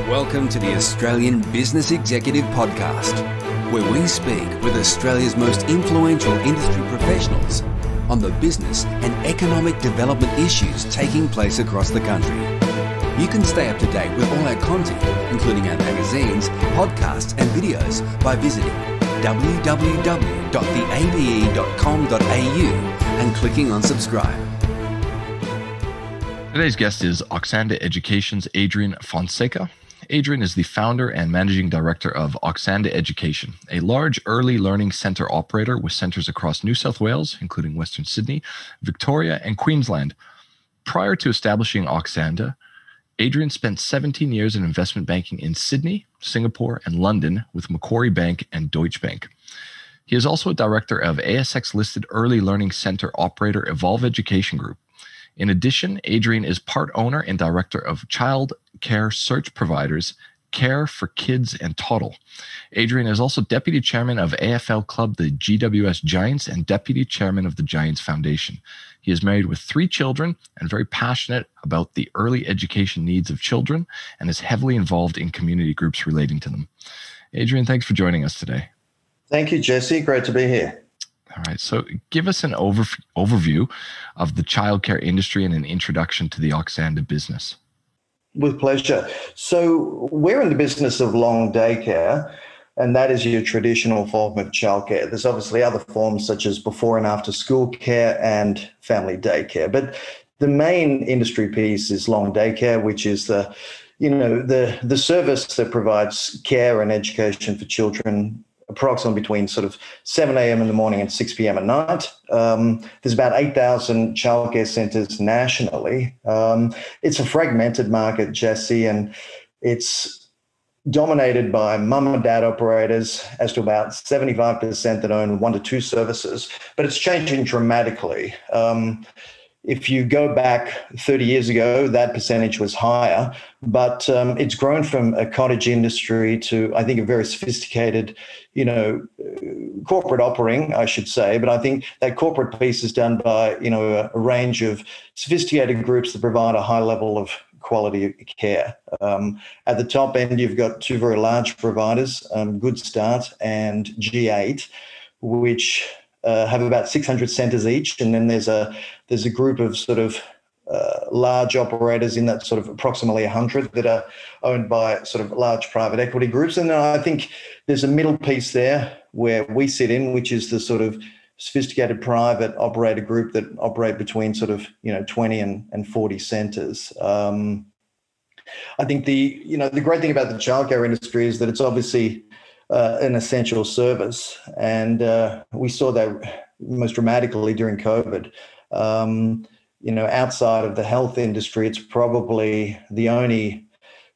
Welcome to the Australian Business Executive Podcast, where we speak with Australia's most influential industry professionals on the business and economic development issues taking place across the country. You can stay up to date with all our content, including our magazines, podcasts and videos, by visiting www.theabe.com.au and clicking on subscribe. Today's guest is Oxanda Education's Adrian Fonseca. Adrian is the founder and managing director of Oxanda Education, a large early learning center operator with centers across New South Wales, including Western Sydney, Victoria, and Queensland. Prior to establishing Oxanda, Adrian spent 17 years in investment banking in Sydney, Singapore, and London with Macquarie Bank and Deutsche Bank. He is also a director of ASX-listed early learning center operator Evolve Education Group. In addition, Adrian is part owner and director of Childcare search providers Care for Kids and Toddle. Adrian is also deputy chairman of AFL club the GWS Giants and deputy chairman of the Giants Foundation. He is married with 3 children and very passionate about the early education needs of children and is heavily involved in community groups relating to them. Adrian, thanks for joining us today. Thank you, Jesse. Great to be here. All right. So give us an overview of the childcare industry and an introduction to the Oxanda business. With pleasure. So we're in the business of long daycare, and that is your traditional form of childcare. There's obviously other forms such as before and after school care and family daycare. But the main industry piece is long daycare, which is the service that provides care and education for children approximately between sort of 7 a.m. in the morning and 6 p.m. at night. There's about 8,000 childcare centres nationally. It's a fragmented market, Jesse, and it's dominated by mum and dad operators as to about 75% that own 1 to 2 services, but it's changing dramatically. If you go back 30 years ago, that percentage was higher, but it's grown from a cottage industry to, I think, a very sophisticated, corporate offering, I should say. But I think that corporate piece is done by, a range of sophisticated groups that provide a high level of quality care. At the top end, you've got 2 very large providers, Good Start and G8, which have about 600 centres each, and then there's a group of sort of large operators in that sort of approximately 100 that are owned by sort of large private equity groups. And then I think there's a middle piece there where we sit in, which is the sort of sophisticated private operator group that operate between sort of 20 and 40 centres. I think the great thing about the childcare industry is that it's obviously an essential service, and we saw that most dramatically during COVID. Outside of the health industry, it's probably the only,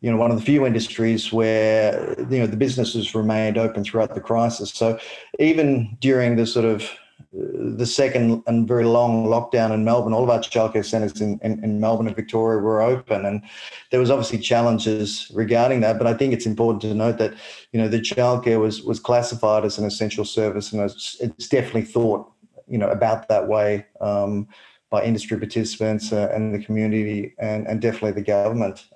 one of the few industries where the businesses remained open throughout the crisis. So even during the sort of the second and very long lockdown in Melbourne, all of our childcare centres in Melbourne and Victoria were open, and there was obviously challenges regarding that. But I think it's important to note that the childcare was classified as an essential service, and it's definitely thought about that way by industry participants and the community and definitely the government.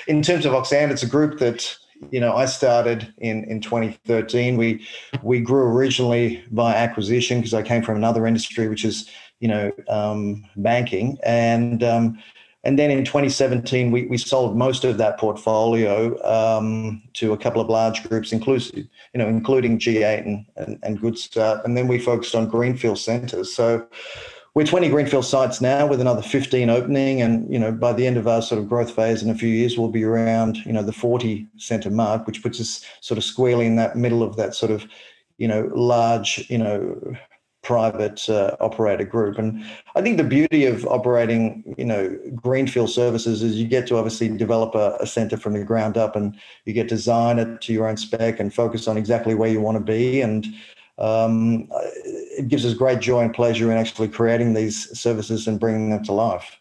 In terms of Oxanda, it's a group that I started in 2013. We grew originally by acquisition because I came from another industry, which is banking, and then in 2017 we sold most of that portfolio to a couple of large groups, including G8 and Good Start, and then we focused on greenfield centres. So we're 20 greenfield sites now with another 15 opening. And, by the end of our sort of growth phase in a few years, we'll be around, the 40 centre mark, which puts us sort of squarely in that middle of that sort of, large, private operator group. And I think the beauty of operating, greenfield services is you get to obviously develop a centre from the ground up, and you get to design it to your own spec and focus on exactly where you want to be. And it gives us great joy and pleasure in actually creating these services and bringing them to life.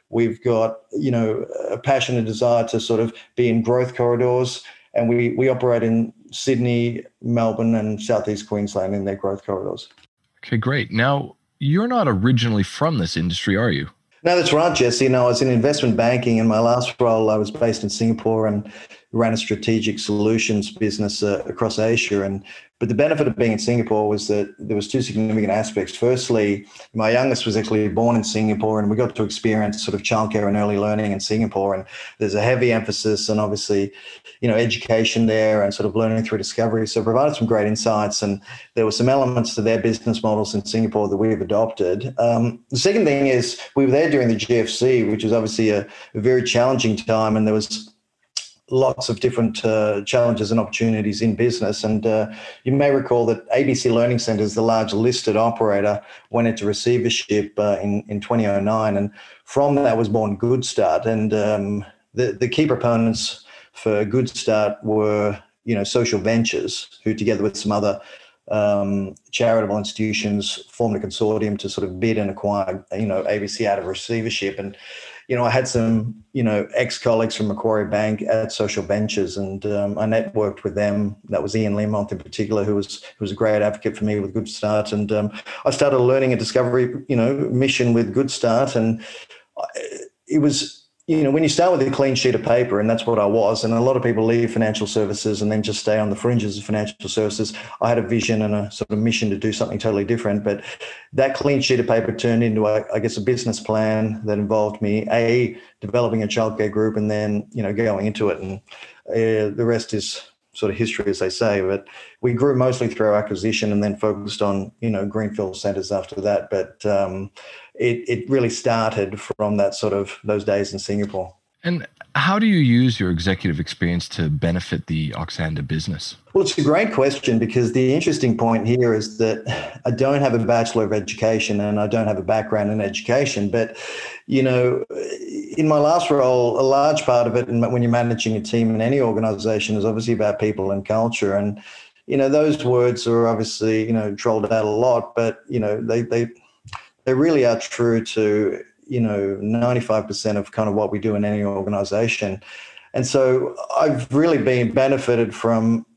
We've got, a passion and desire to sort of be in growth corridors, and we operate in Sydney, Melbourne, and Southeast Queensland in their growth corridors. Okay, great. Now, you're not originally from this industry, are you? No, that's right, Jesse. I was in investment banking. In my last role, I was based in Singapore and ran a strategic solutions business across Asia. But the benefit of being in Singapore was that there was two significant aspects. Firstly, my youngest was actually born in Singapore, and we got to experience sort of childcare and early learning in Singapore. And there's a heavy emphasis on obviously, education there and sort of learning through discovery. So it provided some great insights, and there were some elements to their business models in Singapore that we've adopted. The second thing is we were there during the GFC, which was obviously a very challenging time, and there was lots of different challenges and opportunities in business. And you may recall that ABC Learning Centres, the large listed operator, went into receivership in 2009. And from that was born Good Start. And the key proponents for Good Start were, social ventures, who together with some other charitable institutions formed a consortium to sort of bid and acquire, ABC out of receivership. And I had some, ex-colleagues from Macquarie Bank at Social Ventures, and I networked with them. That was Ian Limont in particular, who was a great advocate for me with Good Start. And I started a learning and discovery, mission with Good Start. And it was, when you start with a clean sheet of paper, and that's what I was, and a lot of people leave financial services and then just stay on the fringes of financial services. I had a vision and a sort of mission to do something totally different. But that clean sheet of paper turned into, I guess, a business plan that involved me, developing a childcare group, and then, going into it. And the rest is sort of history, as they say. But we grew mostly through our acquisition and then focused on, greenfield centres after that. But it really started from that sort of those days in Singapore. And how do you use your executive experience to benefit the Oxanda business? Well, it's a great question, because the interesting point here is that I don't have a Bachelor of Education and I don't have a background in education. But, in my last role, a large part of it, and when you're managing a team in any organization, is obviously about people and culture. And, those words are obviously, trolled out a lot, but, they really are true to, 95% of kind of what we do in any organization. And so I've really been benefited from,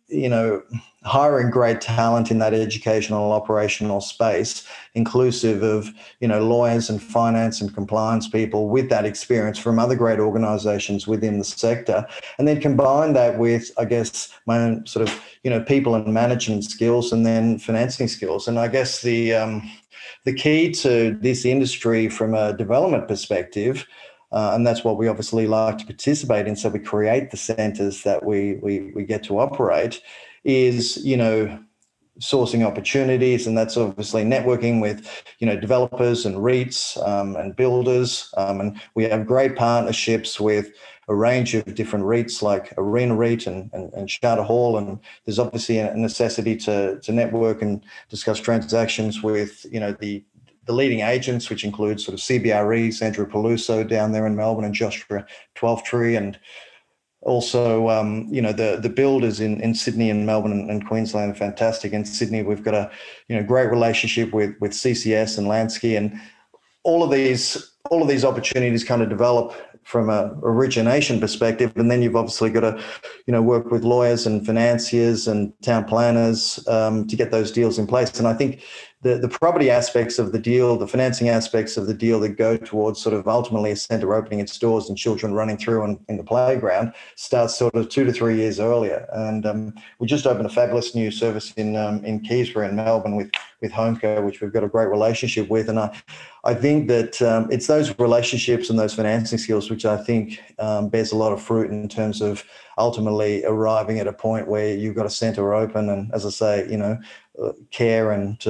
hiring great talent in that educational operational space, inclusive of, lawyers and finance and compliance people with that experience from other great organizations within the sector. And then combine that with, I guess, my own sort of, people and management skills and then financing skills. And I guess the key to this industry from a development perspective, and that's what we obviously like to participate in, so we create the centres that we get to operate, is, sourcing opportunities. And that's obviously networking with, developers and REITs and builders. And we have great partnerships with a range of different REITs like Arena REIT and Charter Hall. And there's obviously a necessity to network and discuss transactions with, the leading agents, which include sort of CBRE, Andrew Peluso down there in Melbourne, and Joshua Twelftree, and also, the builders in Sydney and Melbourne and Queensland are fantastic. In Sydney, we've got a great relationship with CCS and Lansky, and all of these opportunities kind of develop from a origination perspective. And then you've obviously got to, work with lawyers and financiers and town planners to get those deals in place. And I think the property aspects of the deal, the financing aspects of the deal that go towards sort of ultimately a centre opening its doors and children running through in the playground starts sort of 2 to 3 years earlier. And we just opened a fabulous new service in Keysborough in Melbourne with HomeCo, which we've got a great relationship with. And I think that it's those relationships and those financing skills which I think bears a lot of fruit in terms of ultimately arriving at a point where you've got a centre open and, as I say, care and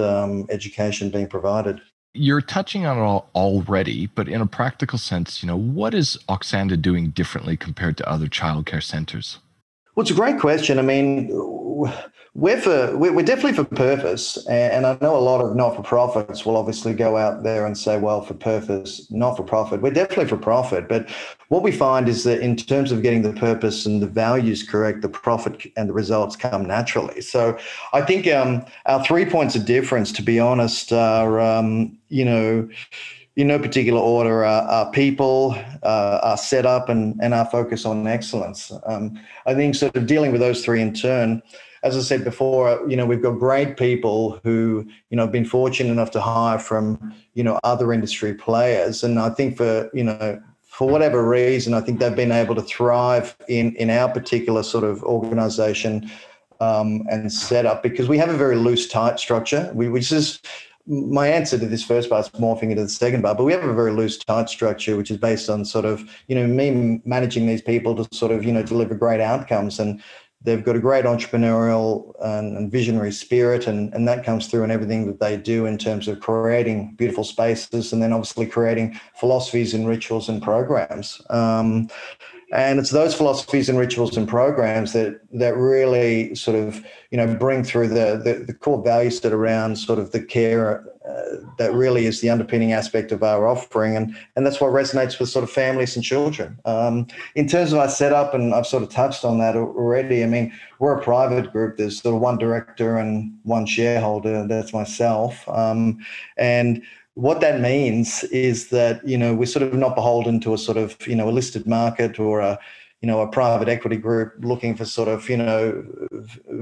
education being provided. You're touching on it already, but in a practical sense, what is Oxanda doing differently compared to other childcare centres? Well, it's a great question. I mean, we're definitely for purpose, and I know a lot of not-for-profits will obviously go out there and say, well, for purpose, not-for-profit. We're definitely for profit, but what we find is that in terms of getting the purpose and the values correct, the profit and the results come naturally. So I think our 3 points of difference, to be honest, are, in no particular order, our people, our setup, and our focus on excellence. I think sort of dealing with those three in turn, as I said before, we've got great people who, have been fortunate enough to hire from, other industry players. And I think for whatever reason, I think they've been able to thrive in our particular sort of organisation and setup, because we have a very loose, tight structure, which is my answer to this first part is morphing into the second part, but we have a very loose, tight structure, which is based on sort of, me managing these people to sort of, deliver great outcomes. And they've got a great entrepreneurial and visionary spirit, and that comes through in everything that they do in terms of creating beautiful spaces, and then obviously creating philosophies and rituals and programs. And it's those philosophies and rituals and programs that really sort of, bring through the core values that are around sort of the care that really is the underpinning aspect of our offering. And that's what resonates with sort of families and children. In terms of our setup, and I've sort of touched on that already, I mean, we're a private group. There's sort of one director and one shareholder. That's myself. And what that means is that, we're sort of not beholden to a sort of, a listed market or a private equity group looking for sort of,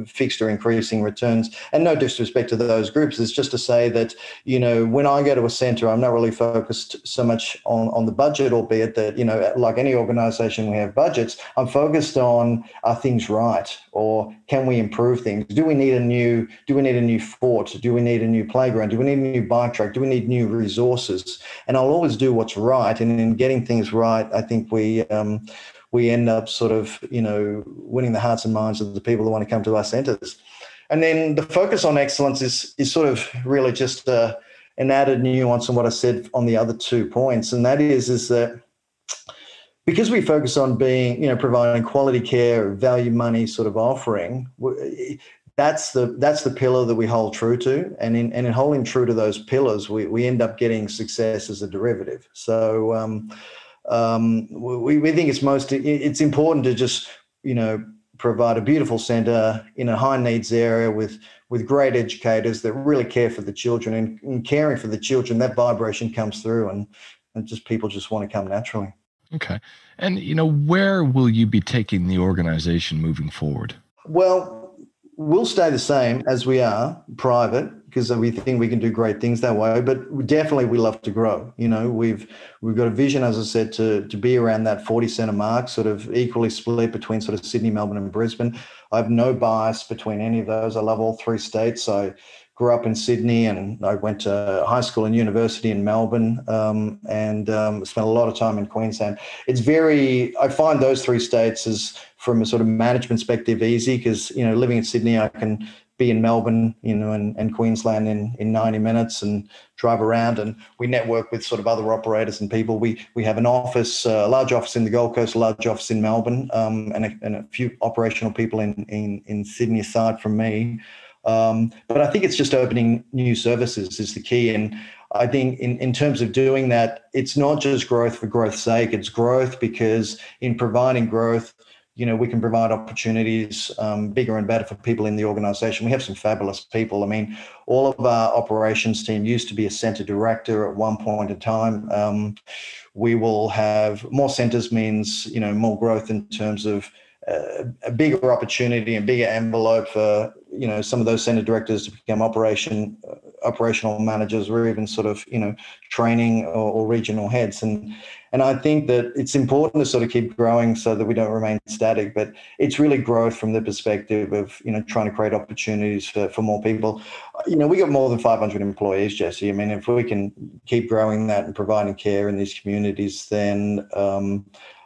fixed or increasing returns. And no disrespect to those groups. It's just to say that, when I go to a centre, I'm not really focused so much on the budget, albeit that, like any organisation, we have budgets. I'm focused on, are things right? Or can we improve things? Do we need a new fort? Do we need a new playground? Do we need a new bike track? Do we need new resources? And I'll always do what's right. And in getting things right, I think we end up sort of, winning the hearts and minds of the people that want to come to our centres. And then the focus on excellence is sort of really just an added nuance on what I said on the other 2 points. And that is that because we focus on being, providing quality care, value money sort of offering, that's the pillar that we hold true to. And in holding true to those pillars, we end up getting success as a derivative. So, we think it's important to just, provide a beautiful centre in a high needs area with great educators that really care for the children, and in caring for the children, that vibration comes through and just people just want to come naturally. Okay. And, where will you be taking the organisation moving forward? Well, we'll stay the same as we are, private, because we think we can do great things that way. But definitely, we love to grow. We've got a vision, as I said, to be around that 40 centre mark, sort of equally split between sort of Sydney, Melbourne, and Brisbane. I have no bias between any of those. I love all 3 states. I grew up in Sydney, and I went to high school and university in Melbourne, and spent a lot of time in Queensland. I find those 3 states is, from a sort of management perspective, easy, because, living in Sydney, I can be in Melbourne, and Queensland in 90 minutes and drive around, and we network with sort of other operators and people. We have an office, a large office in the Gold Coast, a large office in Melbourne, and a few operational people in Sydney aside from me. But I think it's just opening new services is the key. And I think in terms of doing that, it's not just growth for growth's sake. It's growth because in providing growth, we can provide opportunities bigger and better for people in the organisation. We have some fabulous people. I mean, all of our operations team used to be a centre director at one point in time. We will have more centres means, more growth in terms of a bigger opportunity and bigger envelope for, some of those centre directors to become operational managers, or even sort of, training or regional heads. And I think that it's important to sort of keep growing so that we don't remain static, but it's really growth from the perspective of, trying to create opportunities for more people. We got more than 500 employees, Jesse. I mean, if we can keep growing that and providing care in these communities, then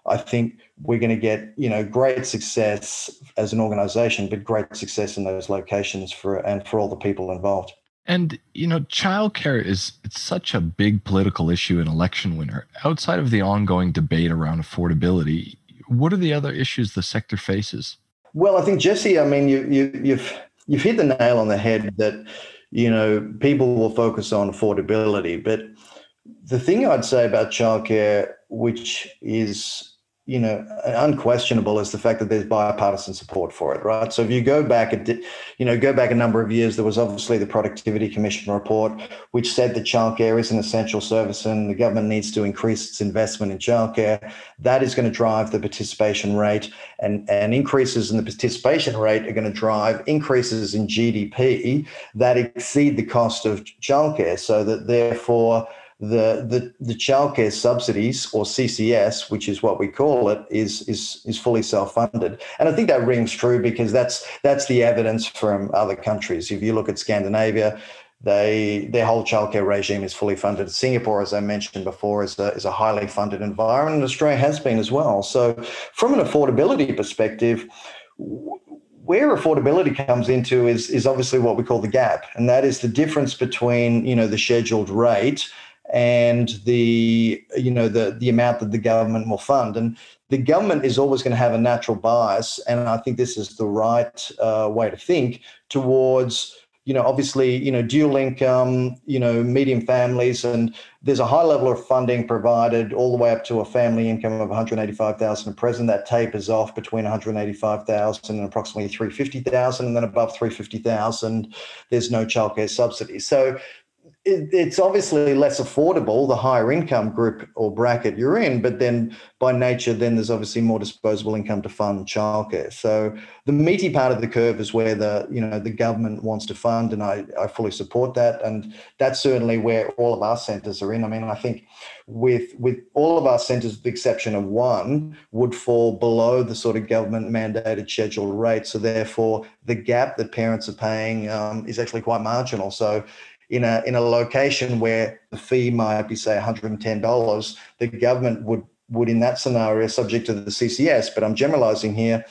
I think we're going to get, great success as an organisation, but great success in those locations for all the people involved. And, childcare it's such a big political issue and election winner. Outside of the ongoing debate around affordability, what are the other issues the sector faces? Well, I think, Jesse, I mean, you've hit the nail on the head that, people will focus on affordability. But the thing I'd say about childcare, which is, unquestionable is the fact that there's bipartisan support for it, right? So if you go back a number of years, there was obviously the Productivity Commission report, which said that childcare is an essential service and the government needs to increase its investment in childcare. That is going to drive the participation rate, and increases in the participation rate are going to drive increases in GDP that exceed the cost of childcare, so that therefore the childcare subsidies, or CCS, which is what we call it, is fully self-funded. And I think that rings true because that's the evidence from other countries. If you look at Scandinavia, their whole childcare regime is fully funded. Singapore, as I mentioned before, is a highly funded environment, and Australia has been as well. So from an affordability perspective, where affordability comes into is obviously what we call the gap, and that is the difference between the scheduled rate and the amount that the government will fund. And the government is always going to have a natural bias, and I think this is the right way to think towards obviously dual income, medium families, and there's a high level of funding provided all the way up to a family income of 185,000 at present. That tapers off between 185,000 and approximately 350,000, and then above 350,000 there's no childcare subsidy. So it's obviously less affordable the higher income group or bracket you're in, but then by nature, then there's obviously more disposable income to fund childcare. So the meaty part of the curve is where the government wants to fund, and I fully support that. And that's certainly where all of our centres are in. I mean, I think with all of our centres, with the exception of one, would fall below the sort of government mandated scheduled rate. So therefore, the gap that parents are paying is actually quite marginal. So in a location where the fee might be, say, $110, the government would in that scenario, subject to the CCS, but I'm generalizing here,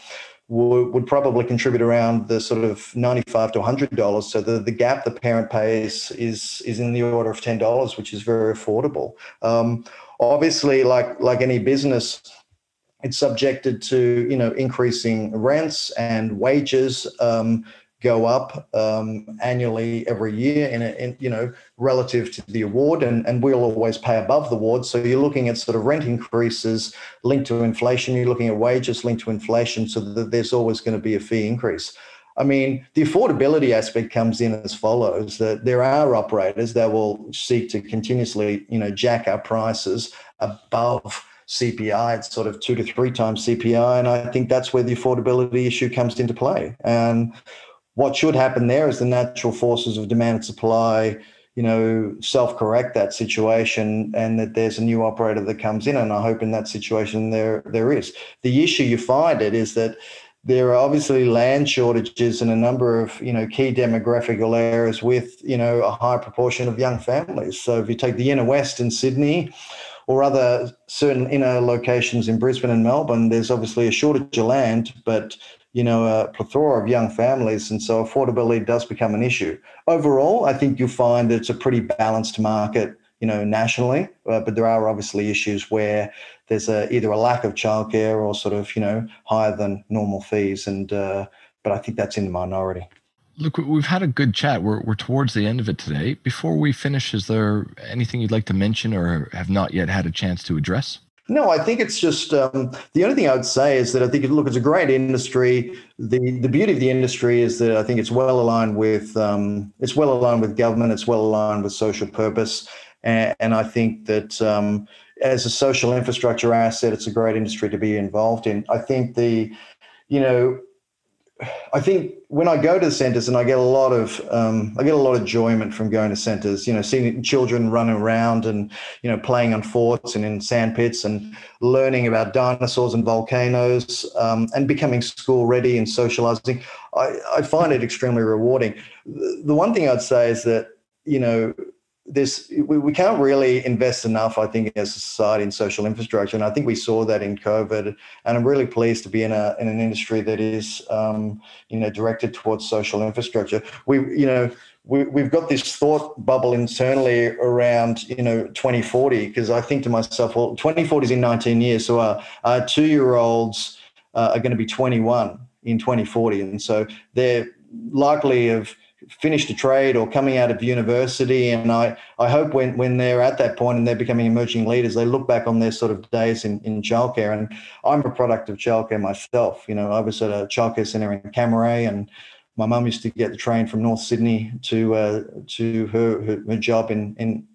would probably contribute around the sort of $95 to $100. So the gap the parent pays is in the order of $10, which is very affordable. Obviously, like any business, it's subjected to increasing rents and wages go up annually every year in relative to the award, and we'll always pay above the award. So you're looking at sort of rent increases linked to inflation, you're looking at wages linked to inflation, so that there's always going to be a fee increase. I mean, the affordability aspect comes in as follows, that there are operators that will seek to continuously, jack up prices above CPI. It's sort of 2 to 3 times CPI, and I think that's where the affordability issue comes into play. And what should happen there is the natural forces of demand and supply, self-correct that situation, and that there's a new operator that comes in. And I hope in that situation there is. The issue you find is that there are obviously land shortages in a number of, key demographical areas with, a high proportion of young families. So if you take the inner west in Sydney, or other certain inner locations in Brisbane and Melbourne, there's obviously a shortage of land, but a plethora of young families, and so affordability does become an issue. Overall, I think you'll find that it's a pretty balanced market, nationally, but there are obviously issues where there's either a lack of childcare or sort of, higher than normal fees, and but I think that's in the minority. Look, we've had a good chat. We're towards the end of it today. Before we finish, is there anything you'd like to mention or have not yet had a chance to address? No, I think it's just the only thing I would say is that I think it's a great industry. The beauty of the industry is that I think it's well aligned with government. It's well aligned with social purpose, and I think that as a social infrastructure asset, it's a great industry to be involved in. I think I think when I go to the centres, and I get a lot of enjoyment from going to centres, seeing children running around and, playing on forts and in sand pits and learning about dinosaurs and volcanoes, and becoming school ready and socialising. I find it extremely rewarding. The one thing I'd say is that, we can't really invest enough, I think, as a society in social infrastructure, and I think we saw that in COVID. And I'm really pleased to be in an industry that is, directed towards social infrastructure. We've got this thought bubble internally around 2040, because I think to myself, well, 2040 is in 19 years, so our 2-year-olds are going to be 21 in 2040, and so they're likely of finished a trade or coming out of university. And I hope when they're at that point and they're becoming emerging leaders, they look back on their sort of days in childcare. And I'm a product of childcare myself. You know, I was at a childcare centre in Camaray, and my mum used to get the train from North Sydney to her job in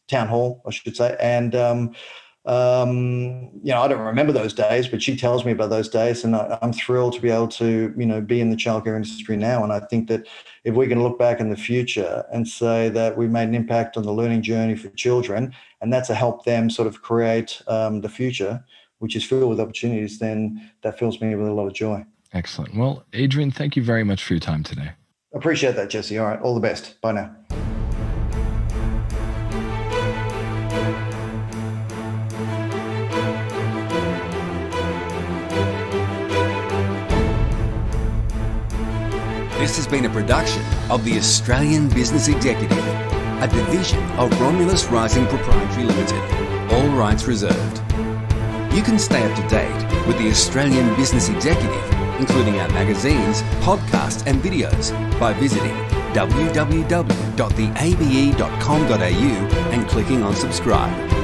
Town Hall, I should say. And you know, I don't remember those days, but she tells me about those days, and I'm thrilled to be able to, you know, be in the childcare industry now. And I think that if we can look back in the future and say that we made an impact on the learning journey for children, and that's to help them sort of create the future, which is filled with opportunities, then that fills me with a lot of joy. Excellent. Well, Adrian, thank you very much for your time today. Appreciate that, Jesse. All right. All the best. Bye now. This has been a production of the Australian Business Executive, a division of Romulus Rising Proprietary Limited. All rights reserved. You can stay up to date with the Australian Business Executive, including our magazines, podcasts and videos, by visiting www.theabe.com.au and clicking on subscribe.